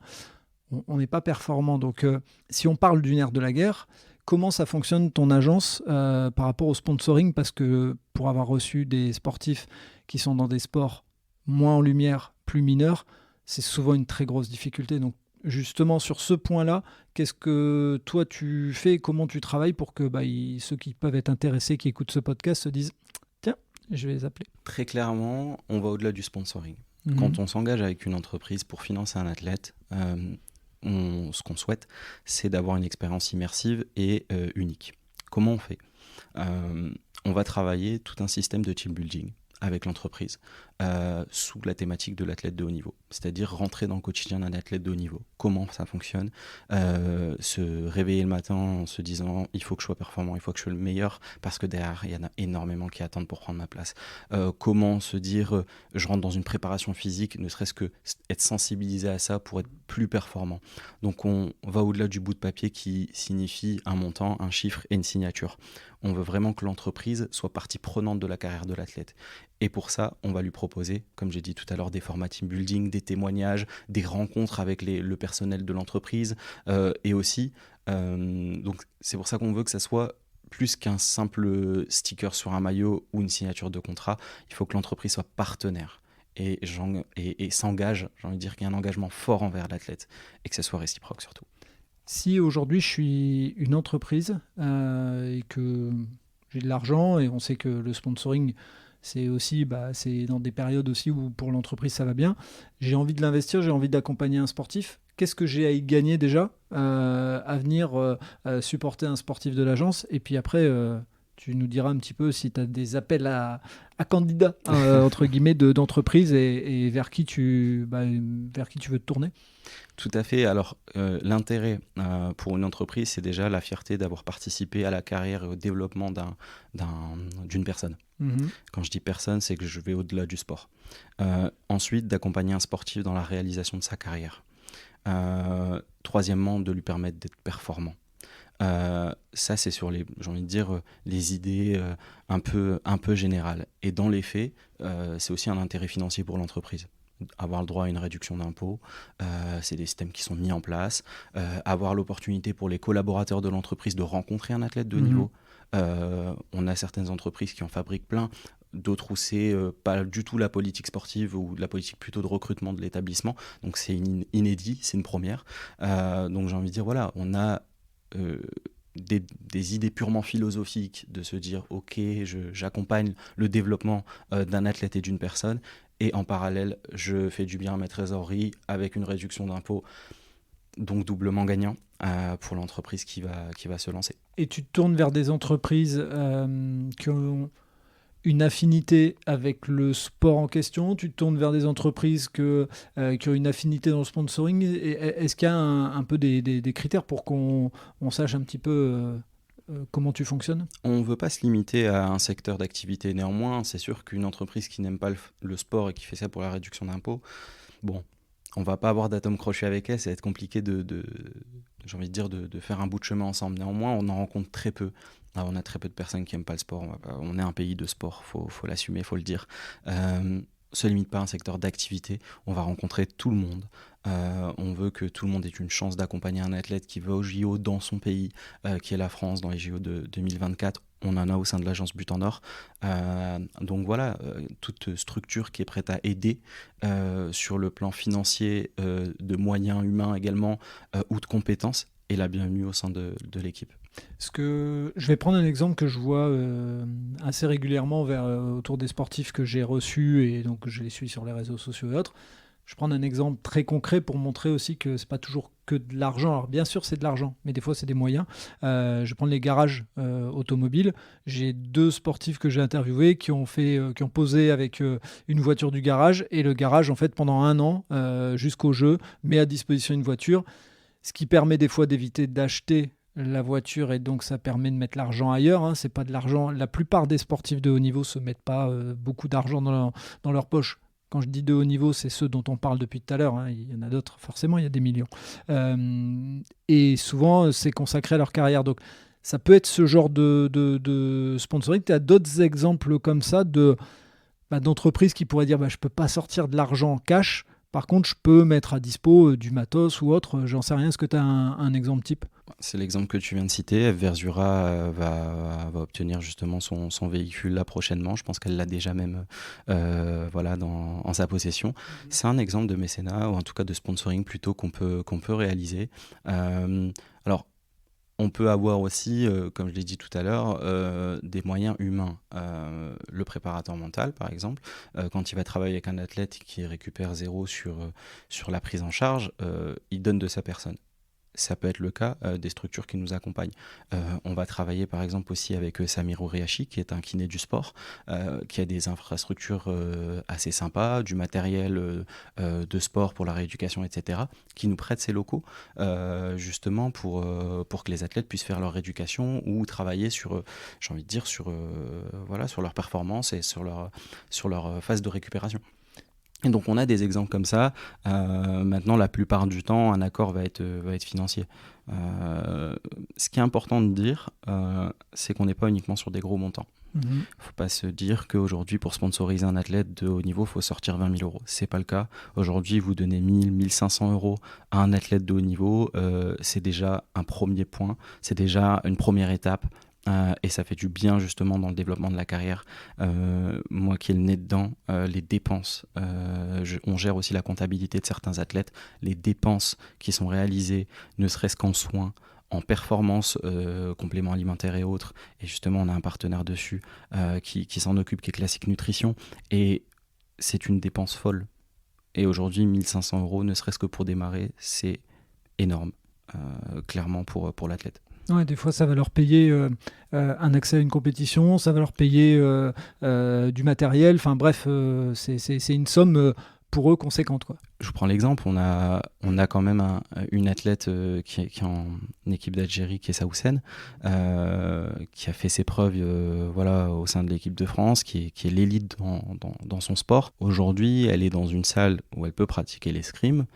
on n'est pas performant. Donc, si on parle du nerf de la guerre, comment ça fonctionne ton agence par rapport au sponsoring ? Parce que pour avoir reçu des sportifs qui sont dans des sports moins en lumière, plus mineurs, c'est souvent une très grosse difficulté. Donc, justement, sur ce point-là, qu'est-ce que toi tu fais ? Comment tu travailles pour que ceux qui peuvent être intéressés, qui écoutent ce podcast, se disent « Tiens, je vais les appeler ». Très clairement, on va au-delà du sponsoring. Quand on s'engage avec une entreprise pour financer un athlète, ce qu'on souhaite, c'est d'avoir une expérience immersive et unique. Comment on fait ? On va travailler tout un système de team building avec l'entreprise sous la thématique de l'athlète de haut niveau, c'est-à-dire rentrer dans le quotidien d'un athlète de haut niveau. Comment ça fonctionne ? Se réveiller le matin en se disant il faut que je sois performant, il faut que je sois le meilleur parce que derrière il y en a énormément qui attendent pour prendre ma place. Comment se dire je rentre dans une préparation physique, ne serait-ce que être sensibilisé à ça pour être plus performant. Donc on va au-delà du bout de papier qui signifie un montant, un chiffre et une signature. On veut vraiment que l'entreprise soit partie prenante de la carrière de l'athlète. Et pour ça, on va lui proposer, comme j'ai dit tout à l'heure, des formats team building, des témoignages, des rencontres avec le personnel de l'entreprise. Et aussi, donc c'est pour ça qu'on veut que ça soit plus qu'un simple sticker sur un maillot ou une signature de contrat. Il faut que l'entreprise soit partenaire. et s'engage, j'ai envie de dire qu'il y a un engagement fort envers l'athlète et que ce soit réciproque surtout. Si aujourd'hui je suis une entreprise et que j'ai de l'argent, et on sait que le sponsoring, c'est aussi c'est dans des périodes aussi où pour l'entreprise ça va bien, j'ai envie de l'investir, j'ai envie d'accompagner un sportif, qu'est-ce que j'ai à y gagner déjà à venir supporter un sportif de l'agence? Et puis après, tu nous diras un petit peu si tu as des appels à candidats, entre guillemets, d'entreprises et vers qui tu veux te tourner. Tout à fait. Alors, l'intérêt pour une entreprise, c'est déjà la fierté d'avoir participé à la carrière et au développement d'une personne. Quand je dis personne, c'est que je vais au-delà du sport. Ensuite, d'accompagner un sportif dans la réalisation de sa carrière. Troisièmement, de lui permettre d'être performant. Ça, c'est sur j'ai envie de dire, les idées un peu générales. Et dans les faits, c'est aussi un intérêt financier pour l'entreprise. Avoir le droit à une réduction d'impôts, c'est des systèmes qui sont mis en place. Avoir l'opportunité pour les collaborateurs de l'entreprise de rencontrer un athlète de haut niveau. On a certaines entreprises qui en fabriquent plein, d'autres où c'est pas du tout la politique sportive ou la politique plutôt de recrutement de l'établissement. Donc c'est inédit, c'est une première. Donc j'ai envie de dire, voilà, on a des idées purement philosophiques de se dire ok, j'accompagne le développement d'un athlète et d'une personne, et en parallèle je fais du bien à ma trésorerie avec une réduction d'impôts, donc doublement gagnant pour l'entreprise qui va se lancer. Et tu te tournes vers des entreprises qui ont une affinité avec le sport en question, tu te tournes vers des entreprises qui ont une affinité dans le sponsoring. Est-ce qu'il y a un peu des critères pour qu'on sache un petit peu comment tu fonctionnes? On ne veut pas se limiter à un secteur d'activité. Néanmoins, c'est sûr qu'une entreprise qui n'aime pas le sport et qui fait ça pour la réduction d'impôts, bon, on ne va pas avoir d'atome croché avec elle, ça va être compliqué j'ai envie de dire, de faire un bout de chemin ensemble. Néanmoins, on en rencontre très peu. On a très peu de personnes qui n'aiment pas le sport. On est un pays de sport, faut l'assumer, faut le dire. Se limite pas à un secteur d'activité. On va rencontrer tout le monde. On veut que tout le monde ait une chance d'accompagner un athlète qui va au JO dans son pays, qui est la France, dans les JO de 2024. On en a au sein de l'agence But en Or. Donc voilà, toute structure qui est prête à aider sur le plan financier, de moyens humains également, ou de compétences, est la bienvenue au sein de l'équipe. Je vais prendre un exemple que je vois assez régulièrement autour des sportifs que j'ai reçus, et donc je les suis sur les réseaux sociaux et autres. Je prends un exemple très concret pour montrer aussi que c'est pas toujours que de l'argent. Alors bien sûr c'est de l'argent, mais des fois c'est des moyens. Je vais prendre les garages automobiles. J'ai 2 sportifs que j'ai interviewés qui ont posé avec une voiture du garage, et le garage en fait pendant 1 an jusqu'au jeu met à disposition une voiture, ce qui permet des fois d'éviter d'acheter la voiture, et donc ça permet de mettre l'argent ailleurs. C'est pas de l'argent. La plupart des sportifs de haut niveau se mettent pas beaucoup d'argent dans leur poche. Quand je dis de haut niveau, c'est ceux dont on parle depuis tout à l'heure. Il y en a d'autres, forcément, il y a des millions. Et souvent, c'est consacré à leur carrière. Donc, ça peut être ce genre de sponsoring. Tu as d'autres exemples comme ça d'entreprises qui pourraient dire je ne peux pas sortir de l'argent en cash. Par contre, je peux mettre à dispo du matos ou autre. J'en sais rien. Est-ce que tu as un exemple type? C'est l'exemple que tu viens de citer. Verzura va obtenir justement son véhicule là prochainement. Je pense qu'elle l'a déjà même en sa possession. C'est un exemple de mécénat, ou en tout cas de sponsoring plutôt qu'on peut réaliser. Alors, on peut avoir aussi, comme je l'ai dit tout à l'heure, des moyens humains. Le préparateur mental, par exemple, quand il va travailler avec un athlète qui récupère 0 sur la prise en charge, il donne de sa personne. Ça peut être le cas des structures qui nous accompagnent. On va travailler par exemple aussi avec Samir Ouriachi, qui est un kiné du sport, qui a des infrastructures assez sympas, du matériel de sport pour la rééducation, etc., qui nous prête ses locaux justement pour que les athlètes puissent faire leur rééducation ou travailler sur leur performance et sur leur phase de récupération. Et donc on a des exemples comme ça. Maintenant, la plupart du temps, un accord va être financier. Ce qui est important de dire, c'est qu'on n'est pas uniquement sur des gros montants. Il ne faut pas se dire qu'aujourd'hui, pour sponsoriser un athlète de haut niveau, il faut sortir 20 000 €. Ce n'est pas le cas. Aujourd'hui, vous donnez 1 000, 1 500 € à un athlète de haut niveau, c'est déjà un premier point, c'est déjà une première étape Et ça fait du bien justement dans le développement de la carrière. Moi qui ai le nez dedans, les dépenses, on gère aussi la comptabilité de certains athlètes, les dépenses qui sont réalisées, ne serait-ce qu'en soins, en performance, compléments alimentaires et autres, et justement on a un partenaire dessus qui s'en occupe, qui est Classic Nutrition, et c'est une dépense folle. Et aujourd'hui 1 500 €, ne serait-ce que pour démarrer, c'est énorme, clairement pour l'athlète. Ouais, des fois, ça va leur payer un accès à une compétition, ça va leur payer du matériel. Enfin bref, c'est une somme pour eux conséquente, quoi. Je vous prends l'exemple, on a quand même une athlète qui est en équipe d'Algérie, qui est Saoussen, qui a fait ses preuves au sein de l'équipe de France, qui est l'élite dans son sport. Aujourd'hui, elle est dans une salle où elle peut pratiquer l'escrime.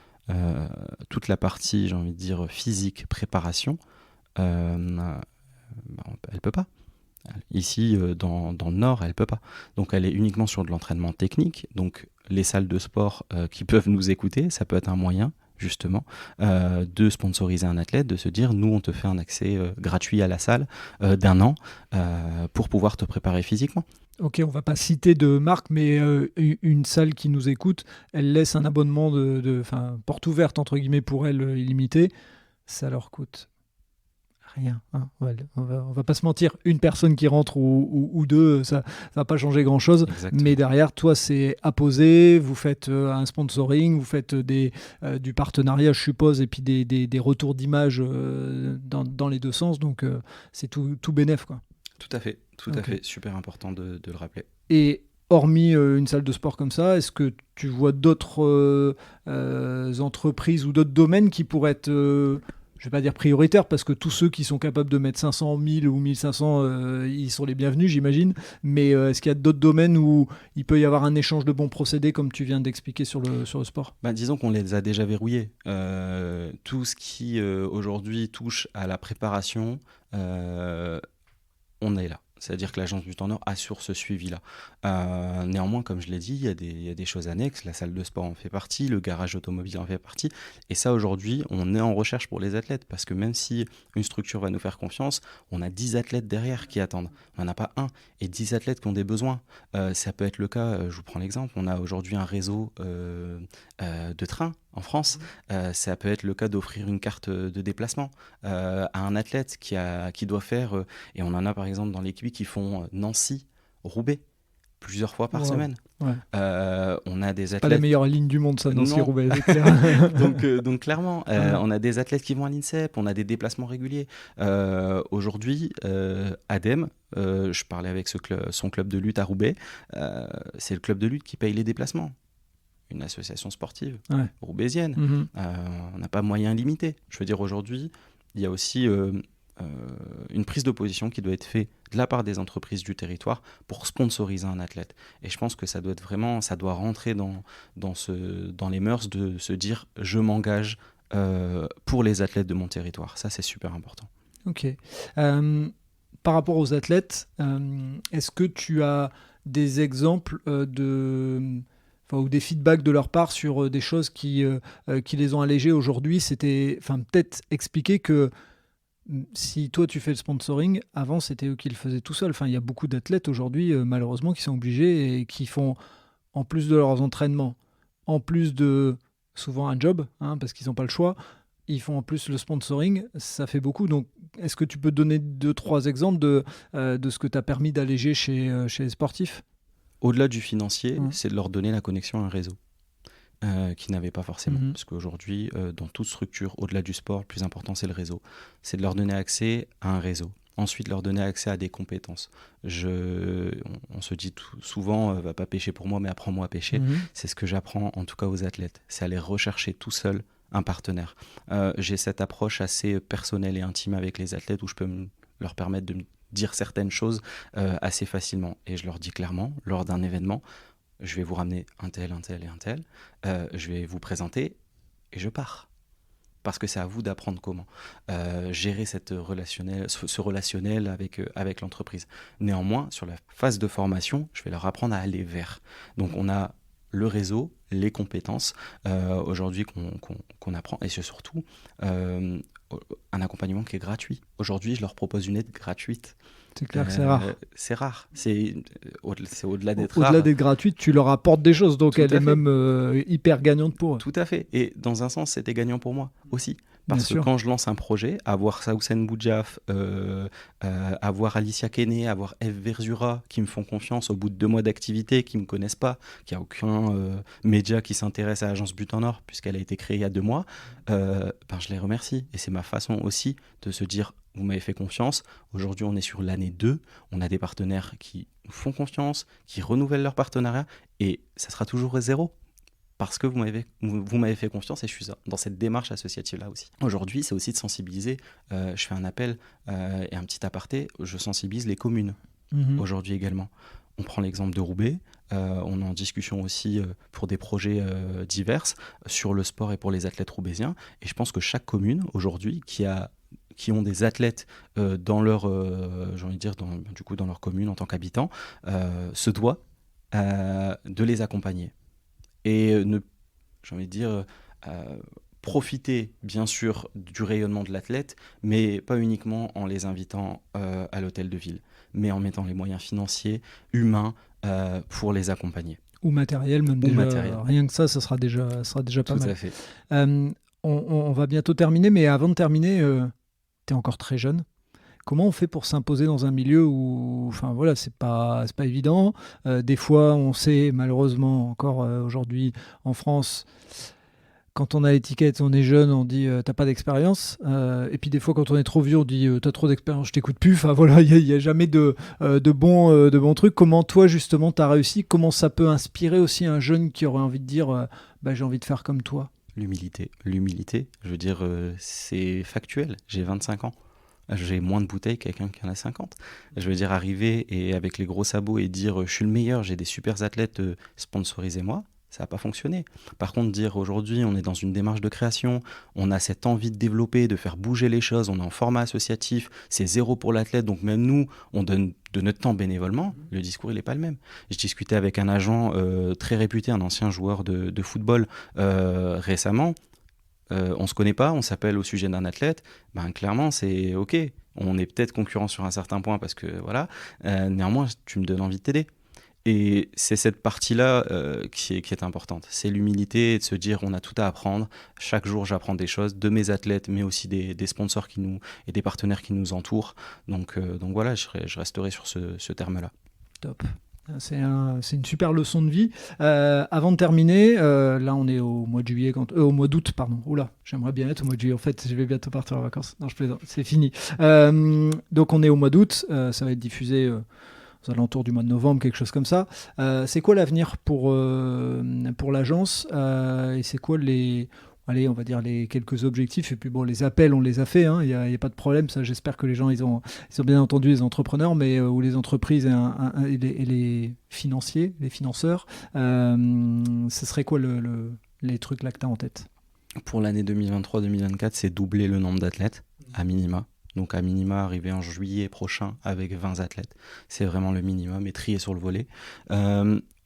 Toute la partie, j'ai envie de dire, physique, préparation, elle peut pas. Ici, dans le Nord, elle peut pas. Donc elle est uniquement sur de l'entraînement technique. Donc les salles de sport qui peuvent nous écouter, ça peut être un moyen justement de sponsoriser un athlète, de se dire nous on te fait un accès gratuit à la salle d'1 an pour pouvoir te préparer physiquement. Ok, on va pas citer de marque, mais une salle qui nous écoute, elle laisse un abonnement porte ouverte entre guillemets pour elle, illimité. Ça leur coûte rien. Hein. On va pas se mentir, une personne qui rentre ou deux, ça va pas changer grand-chose. Exactement. Mais derrière, toi, c'est apposé, vous faites un sponsoring, vous faites du partenariat, je suppose, et puis des retours d'image dans les deux sens. Donc, c'est tout bénef, quoi. Tout à fait. Super important de le rappeler. Et hormis une salle de sport comme ça, est-ce que tu vois d'autres entreprises ou d'autres domaines qui pourraient être... je ne vais pas dire prioritaire, parce que tous ceux qui sont capables de mettre 500, 1000 ou 1500, ils sont les bienvenus, j'imagine. Mais est-ce qu'il y a d'autres domaines où il peut y avoir un échange de bons procédés, comme tu viens d'expliquer sur le sport ? Disons qu'on les a déjà verrouillés. Tout ce qui, aujourd'hui, touche à la préparation, on est là. C'est-à-dire que l'agence du Temps Nord assure ce suivi-là. Néanmoins, comme je l'ai dit, il y a des choses annexes. La salle de sport en fait partie, le garage automobile en fait partie. Et ça, aujourd'hui, on est en recherche pour les athlètes. Parce que même si une structure va nous faire confiance, on a 10 athlètes derrière qui attendent. On n'en a pas un. Et 10 athlètes qui ont des besoins. Ça peut être le cas, je vous prends l'exemple, on a aujourd'hui un réseau de trains en France. Ça peut être le cas d'offrir une carte de déplacement à un athlète qui doit faire, et on en a par exemple dans l'équipe qui font Nancy-Roubaix plusieurs fois par semaine. Ouais. On a des athlètes... Pas la meilleure ligne du monde, ça, Nancy-Roubaix, c'est clair. donc clairement, on a des athlètes qui vont à l'INSEP, on a des déplacements réguliers. Aujourd'hui, ADEM, je parlais avec son club de lutte à Roubaix, c'est le club de lutte qui paye les déplacements. Une association sportive roubaisienne. Mm-hmm. On n'a pas moyen limité. Je veux dire, aujourd'hui, il y a aussi une prise de position qui doit être faite de la part des entreprises du territoire pour sponsoriser un athlète. Et je pense que ça doit rentrer dans les mœurs de se dire je m'engage pour les athlètes de mon territoire. Ça, c'est super important. Ok. Par rapport aux athlètes, est-ce que tu as des exemples ou des feedbacks de leur part sur des choses qui les ont allégés aujourd'hui? C'était peut-être expliquer que si toi tu fais le sponsoring, avant c'était eux qui le faisaient tout seuls. Il y a beaucoup d'athlètes aujourd'hui, malheureusement, qui sont obligés et qui font, en plus de leurs entraînements, en plus de souvent un job, parce qu'ils n'ont pas le choix, ils font en plus le sponsoring, ça fait beaucoup. Donc, est-ce que tu peux donner 2-3 exemples de ce que tu as permis d'alléger chez les sportifs ? Au-delà du financier, c'est de leur donner la connexion à un réseau qu'ils n'avaient pas forcément. Parce qu'aujourd'hui, dans toute structure, au-delà du sport, le plus important, c'est le réseau. C'est de leur donner accès à un réseau. Ensuite, leur donner accès à des compétences. On se dit souvent, va pas pêcher pour moi, mais apprends-moi à pêcher. C'est ce que j'apprends, en tout cas aux athlètes. C'est aller rechercher tout seul un partenaire. J'ai cette approche assez personnelle et intime avec les athlètes où je peux leur permettre de me dire certaines choses assez facilement. Et je leur dis clairement, lors d'un événement, je vais vous ramener un tel et un tel, je vais vous présenter et je pars. Parce que c'est à vous d'apprendre comment gérer ce relationnel avec l'entreprise. Néanmoins, sur la phase de formation, je vais leur apprendre à aller vers. Donc on a le réseau, les compétences aujourd'hui qu'on apprend, et c'est surtout un accompagnement qui est gratuit. Aujourd'hui, je leur propose une aide gratuite. C'est clair que c'est rare. C'est rare. C'est au-delà d'être Au-delà rare. d'être gratuite, tu leur apportes des choses, donc Tout elle à est fait. même hyper gagnante pour eux. Tout à fait. Et dans un sens, c'était gagnant pour moi aussi. Parce que sûr. quand je lance un projet, avoir Saoussen Boudjaf, avoir Alicia Kene, avoir Eve Verzura qui me font confiance au bout de 2 mois d'activité, qui ne me connaissent pas, qu'il n'y a aucun média qui s'intéresse à l'agence But en Or, puisqu'elle a été créée il y a 2 mois, je les remercie. Et c'est ma façon aussi de se dire, vous m'avez fait confiance, aujourd'hui on est sur l'année 2, on a des partenaires qui nous font confiance, qui renouvellent leur partenariat, et ça sera toujours 0. Parce que vous m'avez fait confiance et je suis dans cette démarche associative-là aussi. Aujourd'hui, c'est aussi de sensibiliser. Je fais un appel et un petit aparté. Je sensibilise les communes aujourd'hui également. On prend l'exemple de Roubaix. On est en discussion aussi pour des projets divers sur le sport et pour les athlètes roubaisiens. Et je pense que chaque commune aujourd'hui qui ont des athlètes dans leur, j'ai envie de dire, dans leur commune en tant qu'habitants, se doit de les accompagner. Et j'ai envie de dire, profiter bien sûr du rayonnement de l'athlète, mais pas uniquement en les invitant à l'hôtel de ville, mais en mettant les moyens financiers, humains, pour les accompagner. Ou matériel, même déjà. Matériel. Rien que ça sera déjà pas mal. Tout à fait. On va bientôt terminer, mais avant de terminer, tu es encore très jeune. Comment on fait pour s'imposer dans un milieu où, c'est pas évident. Des fois, on sait malheureusement encore aujourd'hui en France, quand on a l'étiquette, on est jeune, on dit t'as pas d'expérience. Et puis des fois, quand on est trop vieux, on dit t'as trop d'expérience, je t'écoute plus. Enfin voilà, il y a jamais de bons trucs. Comment toi justement t'as réussi? Comment ça peut inspirer aussi un jeune qui aurait envie de dire j'ai envie de faire comme toi? L'humilité, je veux dire, c'est factuel. J'ai 25 ans. J'ai moins de bouteilles que quelqu'un qui en a 50. Je veux dire, arriver et avec les gros sabots et dire je suis le meilleur, j'ai des super athlètes, sponsorisez-moi, ça n'a pas fonctionné. Par contre, dire aujourd'hui on est dans une démarche de création, on a cette envie de développer, de faire bouger les choses, on est en format associatif, c'est 0 pour l'athlète, donc même nous, on donne de notre temps bénévolement, le discours il n'est pas le même. Je discutais avec un agent très réputé, un ancien joueur de football récemment. On se connaît pas, on s'appelle au sujet d'un athlète, clairement c'est ok, on est peut-être concurrent sur un certain point parce que voilà, néanmoins tu me donnes envie de t'aider. Et c'est cette partie-là qui est importante, c'est l'humilité et de se dire on a tout à apprendre, chaque jour j'apprends des choses de mes athlètes mais aussi des sponsors et des partenaires qui nous entourent, donc voilà, je resterai sur ce terme-là. Top. C'est une super leçon de vie. Avant de terminer, là on est au mois de juillet, au mois d'août, pardon. Oula, j'aimerais bien être au mois de juillet. En fait, je vais bientôt partir en vacances. Non, je plaisante, c'est fini. Donc on est au mois d'août, ça va être diffusé aux alentours du mois de novembre, quelque chose comme ça. C'est quoi l'avenir pour l'agence et c'est quoi on va dire les quelques objectifs, et puis bon, les appels, on les a fait, il y a pas de problème, ça, j'espère que les gens, ils ont bien entendu les entrepreneurs, mais ou les entreprises et les financiers, les financeurs, ce serait quoi les trucs là que tu as en tête? Pour l'année 2023-2024, c'est doubler le nombre d'athlètes, à minima. Donc à minima, arriver en juillet prochain avec 20 athlètes. C'est vraiment le minimum et trier sur le volet.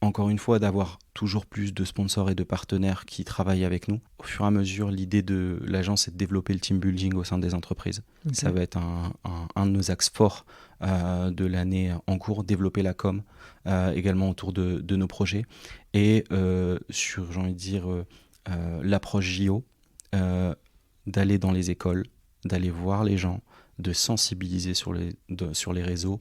Encore une fois, d'avoir toujours plus de sponsors et de partenaires qui travaillent avec nous. Au fur et à mesure, l'idée de l'agence, c'est de développer le team building au sein des entreprises. Okay. Ça va être un de nos axes forts de l'année en cours, développer la com également autour de nos projets. Et sur, j'ai envie de dire, l'approche JO, d'aller dans les écoles, d'aller voir les gens, de sensibiliser sur les réseaux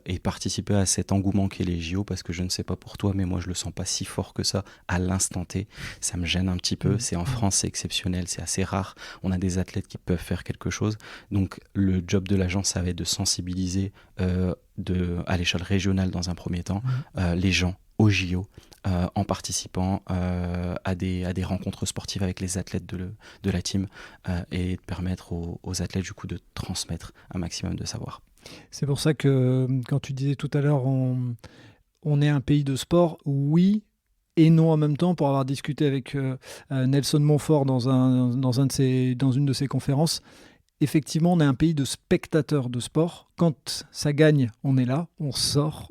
et participer à cet engouement qu'est les JO, parce que je ne sais pas pour toi, mais moi je le sens pas si fort que ça à l'instant T. Ça me gêne un petit peu. C'est en France, c'est exceptionnel, c'est assez rare. On a des athlètes qui peuvent faire quelque chose. Donc le job de l'agence, ça va être de sensibiliser à l'échelle régionale dans un premier temps les gens aux JO. En participant à des rencontres sportives avec les athlètes de la team et de permettre aux athlètes du coup de transmettre un maximum de savoir. C'est pour ça que quand tu disais tout à l'heure on est un pays de sport, oui et non en même temps, pour avoir discuté avec Nelson Montfort dans une de ses conférences, effectivement, on est un pays de spectateurs de sport. Quand ça gagne, on est là, on sort.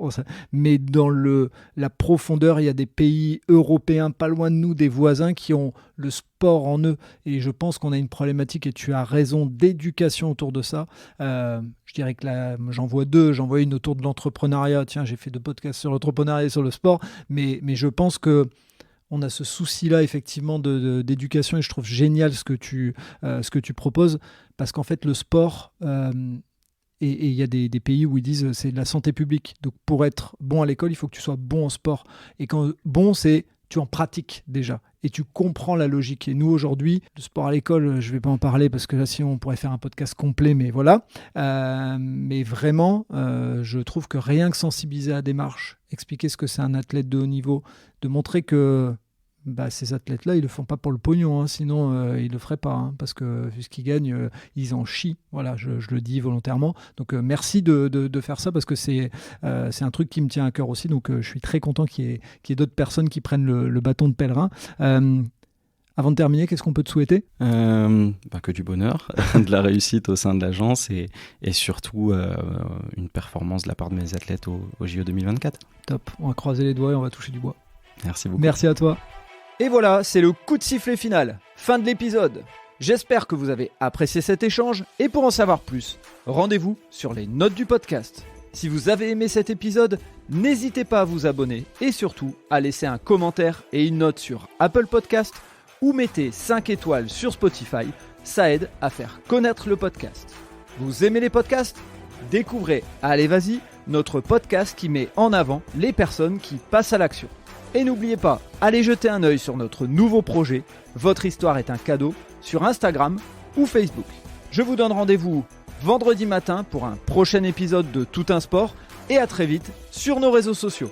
Mais dans la profondeur, il y a des pays européens pas loin de nous, des voisins qui ont le sport en eux. Et je pense qu'on a une problématique, et tu as raison, d'éducation autour de ça. Je dirais que là, j'en vois deux. J'en vois une autour de l'entrepreneuriat. Tiens, j'ai fait 2 podcasts sur l'entrepreneuriat et sur le sport. Mais je pense que on a ce souci-là, effectivement, d'éducation, et je trouve génial ce que tu proposes, parce qu'en fait, le sport, et il y a des pays où ils disent c'est de la santé publique. Donc, pour être bon à l'école, il faut que tu sois bon en sport. Et quand bon, c'est tu en pratiques déjà, et tu comprends la logique. Et nous, aujourd'hui, le sport à l'école, je ne vais pas en parler, parce que là, sinon, on pourrait faire un podcast complet, mais voilà. Mais vraiment, je trouve que rien que sensibiliser à la démarche, expliquer ce que c'est un athlète de haut niveau, de montrer que ces athlètes-là, ils le font pas pour le pognon, sinon ils le feraient pas, parce que vu ce qu'ils gagnent, ils en chient. Voilà, je le dis volontairement. Donc merci de faire ça, parce que c'est un truc qui me tient à cœur aussi. Donc je suis très content qu'il y ait d'autres personnes qui prennent le bâton de pèlerin. Avant de terminer, qu'est-ce qu'on peut te souhaiter ? Que du bonheur, de la réussite au sein de l'agence, et surtout une performance de la part de mes athlètes au JO 2024. Top, on va croiser les doigts et on va toucher du bois. Merci beaucoup. Merci à toi. Et voilà, c'est le coup de sifflet final. Fin de l'épisode. J'espère que vous avez apprécié cet échange, et pour en savoir plus, rendez-vous sur les notes du podcast. Si vous avez aimé cet épisode, n'hésitez pas à vous abonner, et surtout à laisser un commentaire et une note sur Apple Podcast, ou mettez 5 étoiles sur Spotify, ça aide à faire connaître le podcast. Vous aimez les podcasts ? Découvrez Allez Vas-y, notre podcast qui met en avant les personnes qui passent à l'action. Et n'oubliez pas, allez jeter un œil sur notre nouveau projet, Votre Histoire est un cadeau, sur Instagram ou Facebook. Je vous donne rendez-vous vendredi matin pour un prochain épisode de Tout un sport, et à très vite sur nos réseaux sociaux.